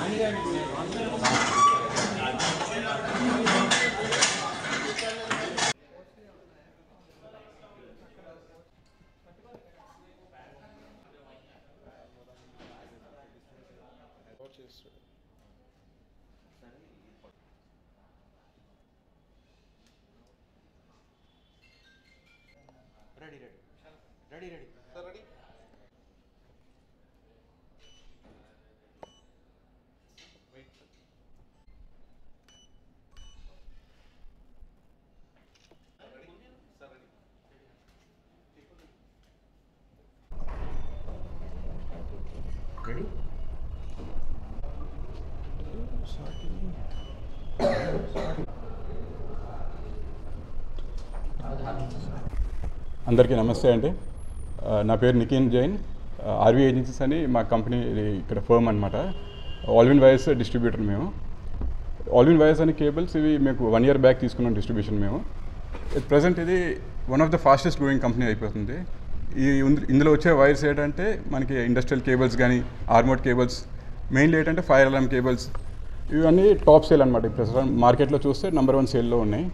Ready. Sir, ready? Wait. Ready? Sir, ready. Ready? అందరికీ నమస్తే అండి. నా పేరు నిఖిన్ జైన్. ఆర్వీ ఏజెన్సీస్ అని మా కంపెనీ ఇక్కడ ఫర్మ్ అనమాట. ఆల్విన్ వైర్స్ డిస్ట్రిబ్యూటర్ మేము. ఆల్విన్ వైర్స్ అని కేబుల్స్ ఇవి మీకు 1 year బ్యాక్ తీసుకున్నాం డిస్ట్రిబ్యూషన్ మేము. ప్రజెంట్ ఇది one of the fastest growing company అయిపోతుంది. ఇందులో వచ్చే వైర్స్ ఏంటంటే మనకి ఇండస్ట్రియల్ కేబుల్స్ కానీ ఆర్మోడ్ కేబుల్స్, మెయిన్లీ ఏంటంటే ఫైర్ అలార్మ్ కేబుల్స్, ఇవన్నీ టాప్ సేల్ అనమాట. ప్రస్తుతం మార్కెట్లో చూస్తే నెంబర్ 1 సేల్లో ఉన్నాయి.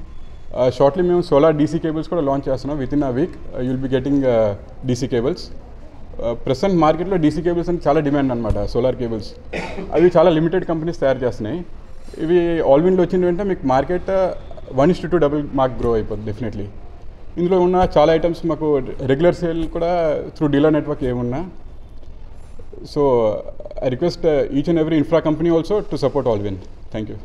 షార్ట్లీ మేము సోలార్ డీసీ కేబుల్స్ కూడా లాంచ్ చేస్తున్నాం. With in a week you'll be getting DC cables. ప్రస్తుతం మార్కెట్లో డీసీ కేబుల్స్ అని చాలా డిమాండ్ అనమాట. సోలార్ కేబుల్స్ అవి చాలా లిమిటెడ్ కంపెనీస్ తయారు చేస్తున్నాయి. ఇవి ఆల్విన్లో వచ్చిన వెంటనే మీకు మార్కెట్ 1:2 డబుల్ మార్క్ గ్రో అయిపోతుంది డెఫినెట్లీ. ఇందులో ఉన్న చాలా ఐటమ్స్ మాకు రెగ్యులర్ సేల్ కూడా త్రూ డీలర్ నెట్వర్క్ ఏమున్నా. So I request each and every infra company also to support Allwin. Thank you.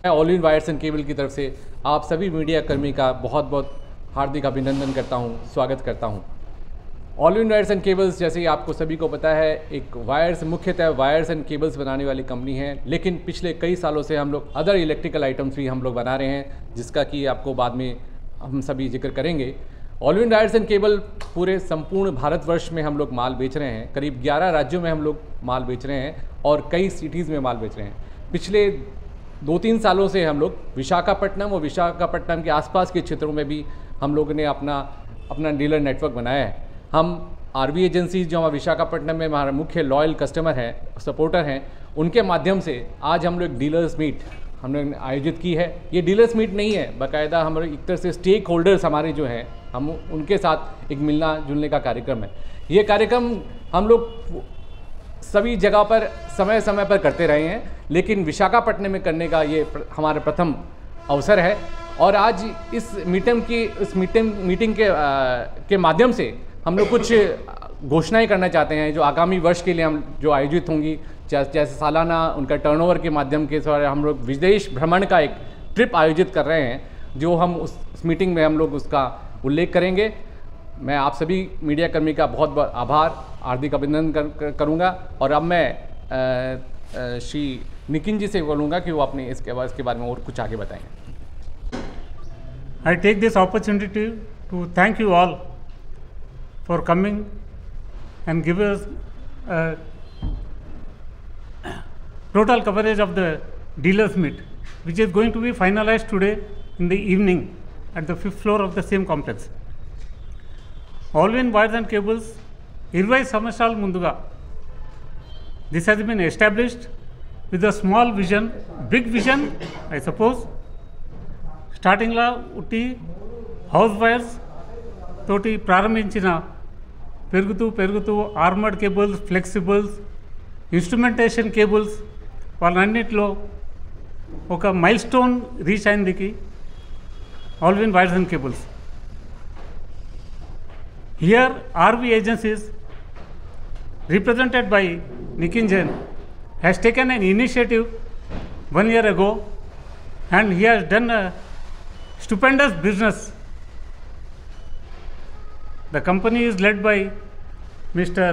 मैं ऑलविन वायर्स एंड केबल की तरफ से आप सभी मीडिया कर्मी का बहुत बहुत हार्दिक अभिनंदन करता हूं, स्वागत करता हूं। ऑलविन वायर्स एंड केबल्स, जैसे ही आपको सभी को पता है, एक मुख्यतः वायर्स एंड केबल्स बनाने वाली कंपनी है, लेकिन पिछले कई सालों से हम लोग अदर इलेक्ट्रिकल आइटम्स भी हम लोग बना रहे हैं, जिसका कि आपको बाद में हम सभी जिक्र करेंगे। ऑलविन वायर्स एंड केबल पूरे संपूर्ण भारतवर्ष में हम लोग माल बेच रहे हैं। करीब 11 राज्यों में हम लोग माल बेच रहे हैं और कई सिटीज़ में माल बेच रहे हैं। पिछले 2-3 सालों से हम लोग विशाखापट्टनम और विशाखापट्टनम के आसपास के क्षेत्रों में भी हम लोगों ने अपना डीलर नेटवर्क बनाया है। हम आरवी एजेंसीज जो हमारे विशाखापट्टनम में हमारे मुख्य लॉयल कस्टमर हैं, सपोर्टर हैं, उनके माध्यम से आज हम लोग डीलर्स मीट हमने आयोजित की है। ये डीलर्स मीट नहीं है, बाकायदा हमारे एक तरह से स्टेक होल्डर्स हमारे जो हैं, हम उनके साथ एक मिलना जुलने का कार्यक्रम है। ये कार्यक्रम हम लोग सभी जगह पर समय समय पर करते रहे हैं, लेकिन विशाखापट्टनम में करने का ये हमारा प्रथम अवसर है। और आज इस मीटिंग के माध्यम से हम लोग कुछ घोषणाएं करना चाहते हैं जो आगामी वर्ष के लिए हम जो आयोजित होंगी, जैसे सालाना उनका टर्नओवर के माध्यम के द्वारा हम लोग विदेश भ्रमण का एक ट्रिप आयोजित कर रहे हैं, जो हम उस मीटिंग में हम लोग उसका उल्लेख करेंगे। मैं आप सभी मीडिया कर्मी का बहुत बहुत आभार, हार्दिक अभिनंदन करूँगा। और अब मैं श्री निखिन जी से बोलूँगा कि वो अपने इसके बारे में और कुछ आगे बताएंगे। I take this opportunity to thank you all for coming and give us total coverage of the dealers meet, which is going to be finalized today in the evening at the 5th floor of the same complex. Allwin wires and cables 20 సంవత్సరాల ముందుగా this has been established with a small vision, big vision I suppose. స్టార్టింగ్లో ఉట్టి house wires తోటి ప్రారంభించిన పెరుగుతూ armoured cables, flexibles, instrumentation cables, వాళ్ళన్నింటిలో ఒక milestone reach అయిందికి Alvin wires and cables. Here RV agencies represented by Nikhil Jain has taken an initiative 1 year ago, and he has done a stupendous business. The company is led by Mr.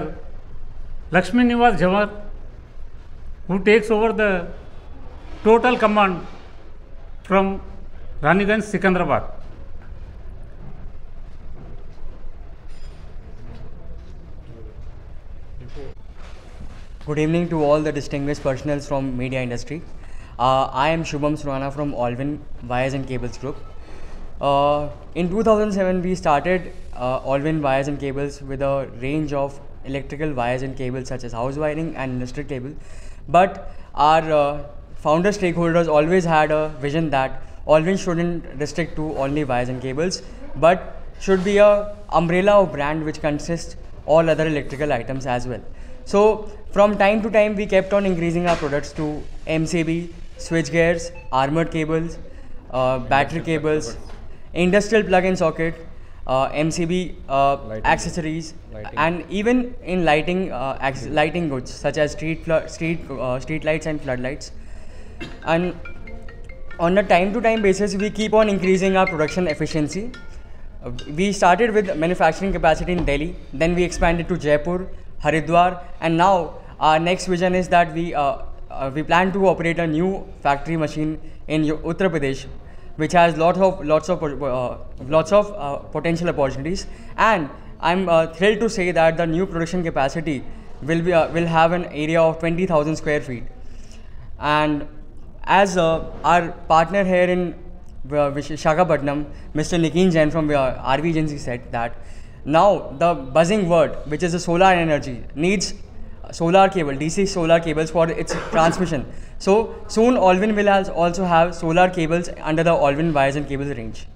Lakshmi Nivas Jawar, who takes over the total command from Raniganj, Sikandrabad. Good evening to all the distinguished personnel from media industry. I am Shubham Surana from Allwin Wires and Cables Group. In 2007, we started Allwin Wires and Cables with a range of electrical wires and cables such as house wiring and industrial cable. But our founder stakeholders always had a vision that Allwin shouldn't restrict to only wires and cables, but should be a umbrella of brand which consists all other electrical items as well. So from time to time we kept on increasing our products to MCB, switch gears, armored cables, battery cables, industrial plug-in socket, MCB accessories, Lighting. and even in lighting lighting goods such as street lights and floodlights. And on a time-to-time basis, we keep on increasing our production efficiency. We started with manufacturing capacity in Delhi, then we expanded to Jaipur, Haridwar, and now our next vision is that we plan to operate a new factory machine in Uttar Pradesh, which has lots of potential opportunities. And I'm thrilled to say that the new production capacity will have an area of 20,000 square feet. And as our partner here in Visakhapatnam, Mr. Nikin Jain from RV Agency said that now the buzzing word, which is the solar energy, needs solar cable, DC solar cables for its transmission. So soon Allwin will also have solar cables under the Allwin wires and cables range.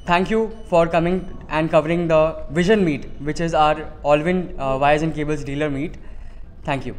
Thank you for coming and covering the Vision Meet, which is our Allwin wires and cables dealer meet. Thank you.